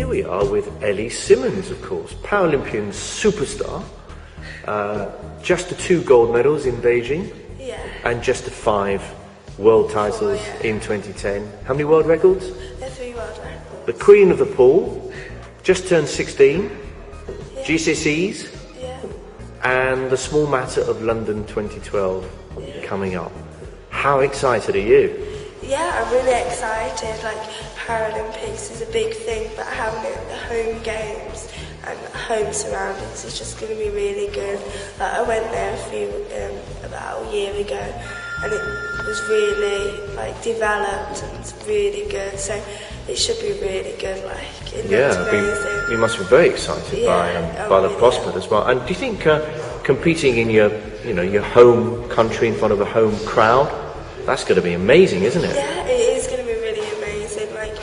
here we are with Ellie Simmonds, of course, Paralympian superstar. Just the 2 gold medals in Beijing, and just the 5 world titles in 2010. How many world records? 3 world records. The queen of the pool, just turned 16, GCSEs, and the small matter of London 2012 coming up. How excited are you? Yeah, I'm really excited. Like, Paralympics is a big thing, but having it at the home games and home surroundings is just going to be really good. Like, I went there about a year ago, and it was really developed and really good. So it should be really good. Amazing. You must be very excited by the prospect as well. And do you think competing in your home country in front of a home crowd, that's going to be amazing, isn't it? Yeah, it is going to be really amazing. Like,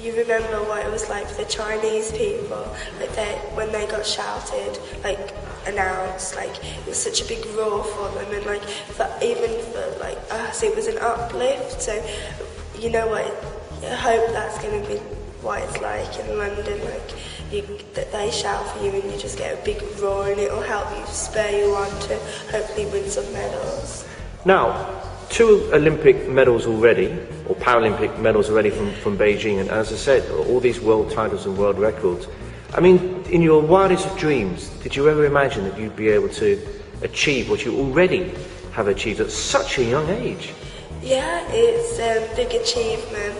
you remember what it was like for the Chinese people, when they got shouted, announced, it was such a big roar for them, and even for us, it was an uplift. So, you know what? I hope that's going to be what it's like in London. That they shout for you and you just get a big roar, and it'll help you spur you on to hopefully win some medals. Now, 2 Olympic medals already, or Paralympic medals already from Beijing, and as I said, all these world titles and world records. I mean, in your wildest of dreams, did you ever imagine that you'd be able to achieve what you already have achieved at such a young age? Yeah, it's a big achievement.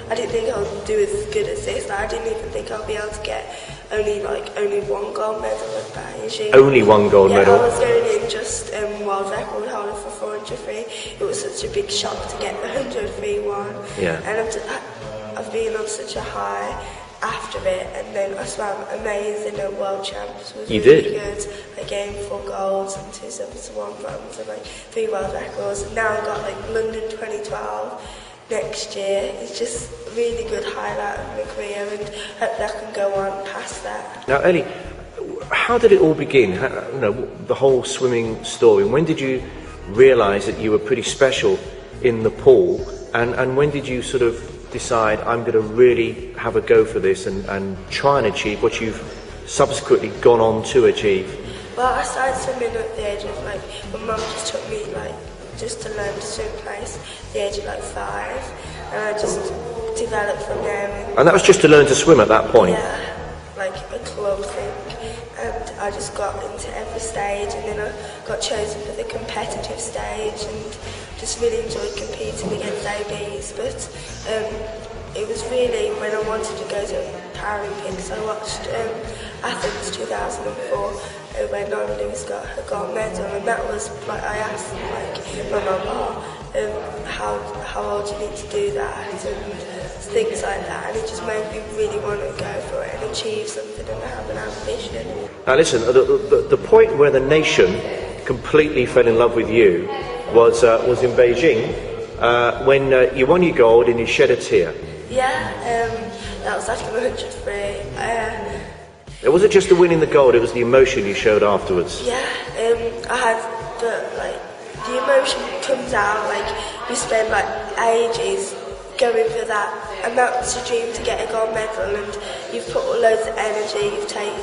I didn't think I would do as good as this. I didn't even think I'd be able to get only 1 gold medal at Beijing. Only 1 gold medal? I was going in just world record holder for 400 free. It was such a big shock to get the 100 free one. Yeah. And I've been on such a high after it, and then I swam amazing at World Champs. Was really good. I gained 4 golds and 2 silvers, 1 bronze, and 3 world records. And now I've got London 2012 next year. It's just a really good highlight of my career, and hope that I can go on past that. Now, Ellie, how did it all begin? The whole swimming story. When did you realise that you were pretty special in the pool, and when did you sort of decide, I'm going to really have a go for this and try and achieve what you've subsequently gone on to achieve? Well, I started swimming at the age of my mum just took me just to learn to swim place at the age of 5, and I just developed from there. And that was just to learn to swim at that point? Yeah, a club thing, and I just got into every stage, and then I got chosen for the competitive stage, and just really enjoyed competing against ABs. But it was really when I wanted to go to Paralympics. I watched Athens 2004 when Lewis got her gold medal, and that was I asked my mum, how old do you need to do that, and things like that, and it just made me really want to go for it and achieve something and have an ambition. Now listen, the point where the nation completely fell in love with you was in Beijing, when you won your gold and you shed a tear. Yeah, that was after 100 free. It wasn't just the winning the gold, it was the emotion you showed afterwards. Yeah, I had the emotion comes out, you spend ages going for that, and that's your dream, to get a gold medal, and you've put loads of energy, you've taken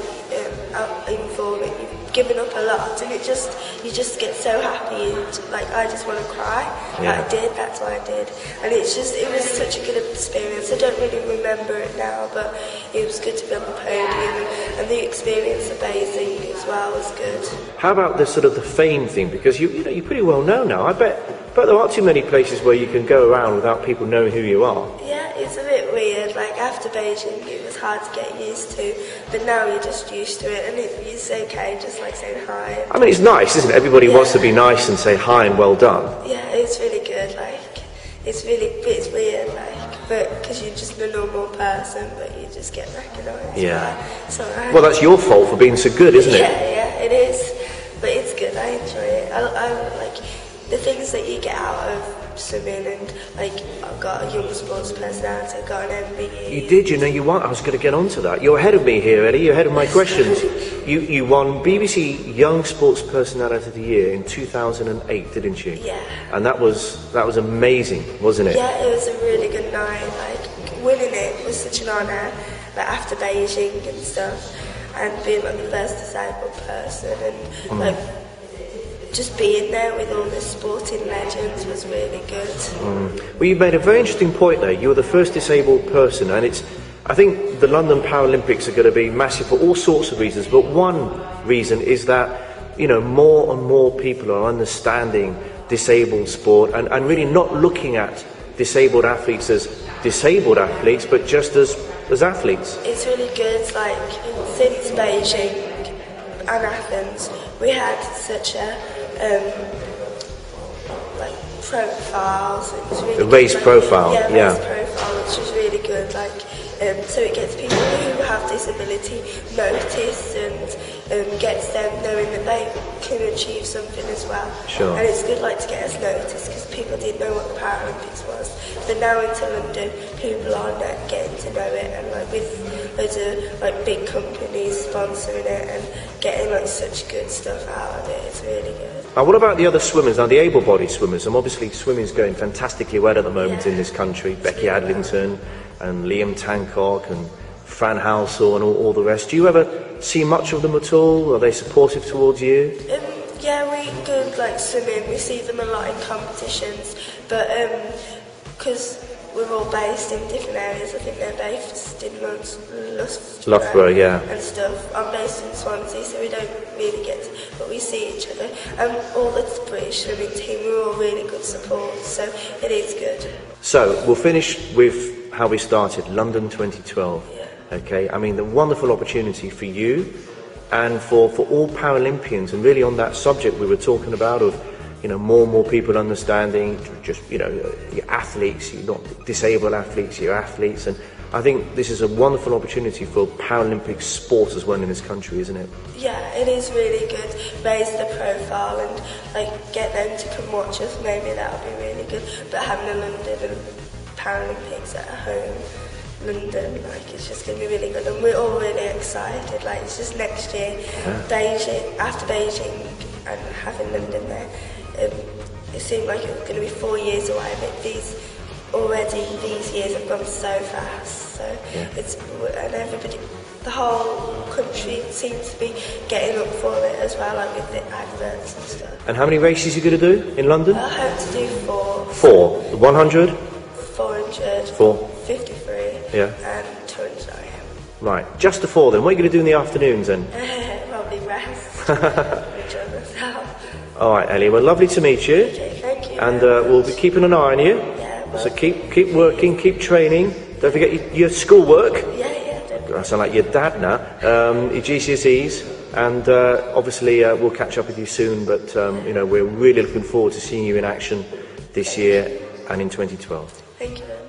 out in for it, you've given up a lot, and you just get so happy, and I just want to cry. Yeah. I did, that's what I did, and it was such a good experience. I don't really remember it now, but it was good to be on the podium, and the experience of Beijing as well was good. How about the sort of the fame thing? Because you're pretty well known now. I bet there aren't too many places where you can go around without people knowing who you are. Yeah, it's a bit weird. After Beijing, it was hard to get used to, but now you're just used to it, and it's okay, just saying hi. I mean, it's nice, isn't it? Everybody wants to be nice and say hi and well done. Yeah, it's really good. It's weird, but because you're just a normal person, but you just get recognised. Yeah. So, well, that's your fault for being so good, isn't it? Yeah, it is. But it's good. I enjoy it. I like the things that you get out of swimming, and I've got a young sports personality. I've got an MBE. You did, you won. I was going to get onto that. You're ahead of me here, Ellie. You're ahead of my questions. You won BBC Young Sports Personality of the Year in 2008, didn't you? Yeah. And that was amazing, wasn't it? Yeah, it was a really good night. winning it was such an honour, like after Beijing and stuff, and being like the first disabled person, and like just being there with all the sporting legends was really good. Well, you made a very interesting point there. You were the first disabled person, and I think the London Paralympics are going to be massive for all sorts of reasons, but one reason is that, you know, more and more people are understanding disabled sport and really not looking at disabled athletes as disabled athletes, but just as athletes. It's really good, like, since Beijing and Athens, we had such a, like, profiles. It was really A raised good, profile, yeah. yeah. Raised profile, which was really good, like, so it gets people who have disability noticed and gets them knowing that they can achieve something as well. Sure. And it's good, like, to get us noticed, because people didn't know what the Paralympics was. But now into London, people are getting to know it, and like with loads of like big companies sponsoring it and getting like such good stuff out of it, it's really good. Now, what about the other swimmers, now the able-bodied swimmers? And obviously swimming's going fantastically well at the moment in this country. Becky Adlington and Liam Tancock and Fran Halsall and all the rest. Do you ever see much of them at all? Are they supportive towards you? Yeah, we go like swimming. We see them a lot in competitions, but because we're all based in different areas. I think they're based in Loughborough, yeah. And stuff. I'm based in Swansea, so we don't really get to, but we see each other. And all the British swimming team, we're all really good support, so it is good. So, we'll finish with how we started, London 2012. Yeah. Okay, I mean, the wonderful opportunity for you and for all Paralympians, and really on that subject we were talking about of, you know, more and more people understanding just, you know, your athletes, you're not disabled athletes, you're athletes, and I think this is a wonderful opportunity for Paralympic sport as well in this country, isn't it? Yeah, it is really good. Raise the profile and like get them to come watch us. Maybe that'll be really good. But having a London Paralympics at home, London, like it's just going to be really good, and we're all really excited. Like it's just next year, Beijing, after Beijing, and having London there. It seemed like it was going to be 4 years away, but these years have gone so fast. So it's, and everybody, the whole country seems to be getting up for it as well, like with the adverts and stuff. And how many races are you going to do in London? I hope to do 4. 4. 100? 400. 4. 53. Yeah. And 200 I am. Right, just the 4 then. What are you going to do in the afternoons then? Probably rest. Enjoy myself. Alright, Ellie, well, lovely to meet you. Okay, thank you. And we'll be keeping an eye on you. Yeah, well, So keep working, keep training. Don't forget your schoolwork. yeah, definitely. I sound like your dad now. Your GCSEs, and obviously we'll catch up with you soon. But you know, we're really looking forward to seeing you in action this year and in 2012. Thank you very much.